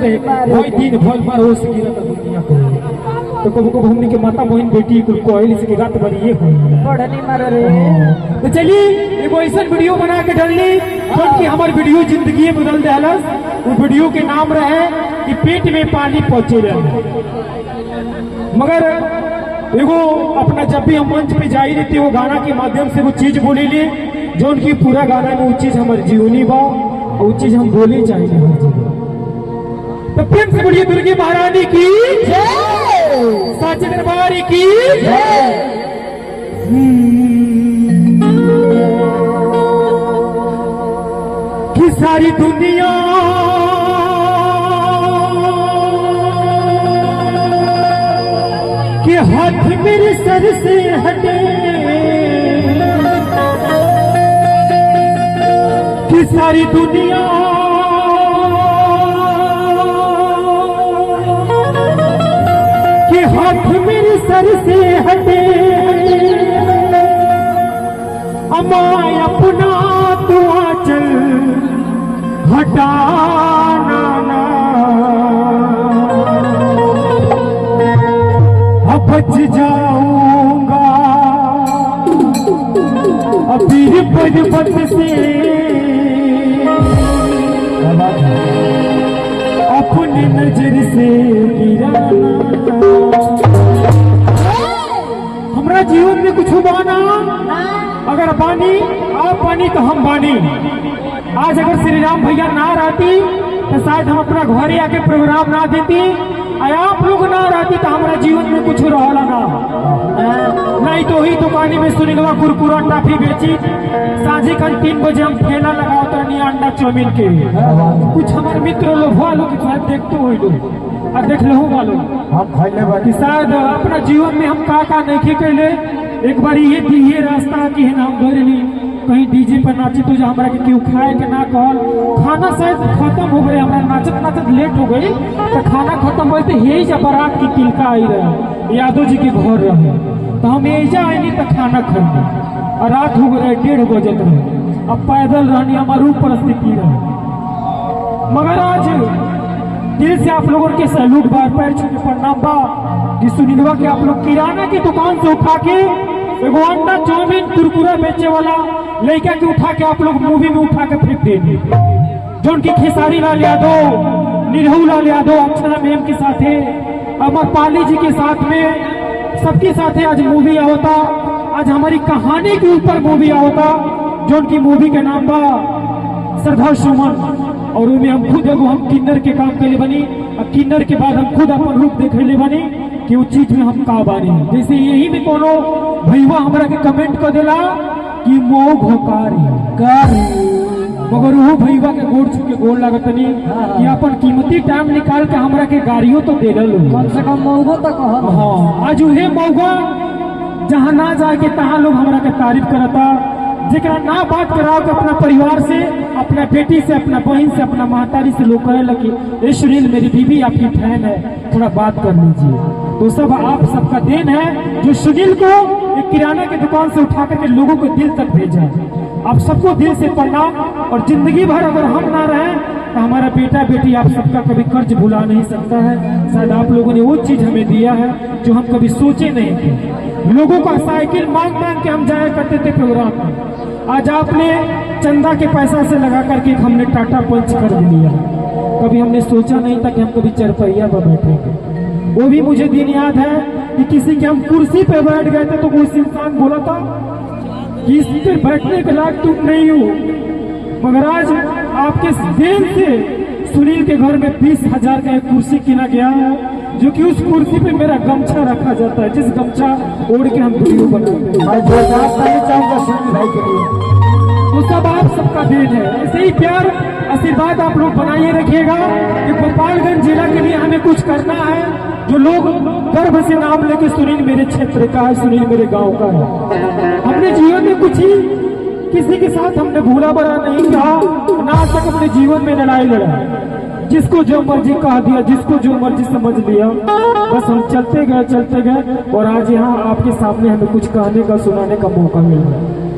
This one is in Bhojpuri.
रहे भाई दिन भर भरोस गिरत दुनिया को तो कब कब हमने के माता बहन बेटी कुल कोयल से के गात बड़ी ये पढ़नी मारे रे। तो चलिए एगो ऐसा वीडियो बना के डालनी कि हमार वीडियो जिंदगी बदल देहलस। वो वीडियो के नाम रहे कि पेट में पानी पहुंचे रहे। मगर एगो अपना जब भी हम मंच पे जाई रहती वो गाना के माध्यम से वो चीज बोली ले जो उनकी पूरा गाना में वो चीज हमारे जीवनी बा और वो चीज हम बोले चाहिए हर जगह। तो प्रेम से बोलिए दुर्गी महारानी की जय, साचे दरबार की जय। कि सारी दुनिया के हाथ मेरे सर से हटे कि सारी दुनिया के हाथ मेरे सर से हटे अमाय अपना तू आंचल हटाना ना बच जाऊंगा अभी पर्वत से अपने नजर से गिराना। हमारा जीवन में कुछ बाना अगर बानी आप बानी तो हम बानी। आज अगर श्री राम भैया ना रहती तो शायद हम अपना घरे आके प्रोग्राम ना देती। आप लोग ना रहती तो हमारा जीवन में कुछ रहला ना। नहीं तो ही दुकानी में सुनीलवा कुरकुरा टाफी बेची साझे कल 3 बजे हम ठेला लगाओ तो नहीं अंडा चाउमीन के कुछ हमारे मित्र लोग हुआ लोग देखते हुए लोग और देख लो वालों कि शायद अपना जीवन में हम का नहीं कैले। एक बार ये रास्ता की है ना हम घर नहीं कहीं डीजे पर नाचे तो जो हमारा क्यों खाए के ना कहल खाना शायद खत्म हो गए। हमारा नाचत नाचत लेट हो गई तो खाना खत्म हो तो यही जब बारात की तिलका आई रहे यादव जी के घर रहे तो हम यही आएंगे तो खाना खाएंगे और रात हो गए 1:30 बजे रहे। अब पैदल रहनी हमारी परिस्थिति रहे। मगर आज दिल से आप लोगों के सैल्यूट बार पैर छू के प्रणाम बा कि सुनीलवा के आप लोग किराना की दुकान से उठा के एगो अंडा चाउमीन कुरकुरा बेचे वाला लड़का के उठा के आप लोग मूवी में उठा के फेंक देंगे। जो उनकी खेसारी लाल यादव निरहू लाल यादव अक्षरा मैम के साथ है अमर पाली जी के साथ में सबके साथ है आज मूवी होता। आज हमारी कहानी के ऊपर मूवी होता जो उनकी मूवी के नाम बा श्रद्धा सुमन और उनमें हम खुद एगो हम किन्नर के काम के लिए बनी और किन्नर के बाद हम खुद अपन रूप देखे ले बनी कि उस चीज में हम का बानी। जैसे यही में कोनो भैया हमरा के कमेंट कर देला कि मोह घोकारी कर मगर वो भैया के गोड़ छू के गोड़ लागत नहीं कि अपन कीमती टाइम निकाल के हमरा के गाड़ियों तो दे दल कम से कम मौगो तक। हाँ आज उहे मौगा जहाँ ना जाके तहाँ लोग हमरा के तारीफ करता जेकरा ना बात कराओ कि अपना परिवार से अपना बेटी से अपना बहन से अपना महतारी से लोग कहे लगे ए सुनील मेरी बीवी आपकी फैन है थोड़ा बात कर लीजिए। तो सब आप सबका देन है जो सुनील को एक किराना की दुकान से उठा करके लोगों को दिल तक भेजा। आप सबको दिल से प्रणाम। और जिंदगी भर अगर हम ना रहे तो हमारा बेटा बेटी आप सबका कभी कर्ज भुला नहीं सकता है। शायद आप लोगों ने वो चीज हमें दिया है जो हम कभी सोचे नहीं थे। लोगों का साइकिल मांग मांग के हम जाया करते थे प्रोग्राम में। आज आपने चंदा के पैसा से लगा करके हमने टाटा पंच कर दिया। कभी हमने सोचा नहीं था कि हम कभी चरपहिया पर बैठेंगे। वो भी मुझे दिन याद है कि किसी के हम कुर्सी पे बैठ गए थे तो कोई इंसान बोला था कि इस पे बैठने के लायक तुम नहीं हो। मगर आज आपके देन से सुनील के घर में 20,000 का एक कुर्सी किना गया है जो कि उस कुर्सी पे मेरा गमछा रखा जाता है जिस गमछा ओढ़ के हम वीडियो बनाते हैं। तो सब आप सबका देन है। ऐसे ही प्यार आशीर्वाद आप लोग बनाइए रखिएगा कि गोपालगंज जिला के लिए हमें कुछ करना है जो लोग गर्व से नाम लेके सुनील मेरे क्षेत्र का है सुनील मेरे गांव का है। हमने जीवन में कुछ ही किसी के साथ हमने भूला भरा नहीं कहा ना आज तक अपने जीवन में लड़ाई लड़ा। जिसको जो मर्जी कहा दिया जिसको जो मर्जी समझ लिया बस हम चलते गए और आज यहाँ आपके सामने हमें कुछ कहने का सुनाने का मौका मिल रहा है।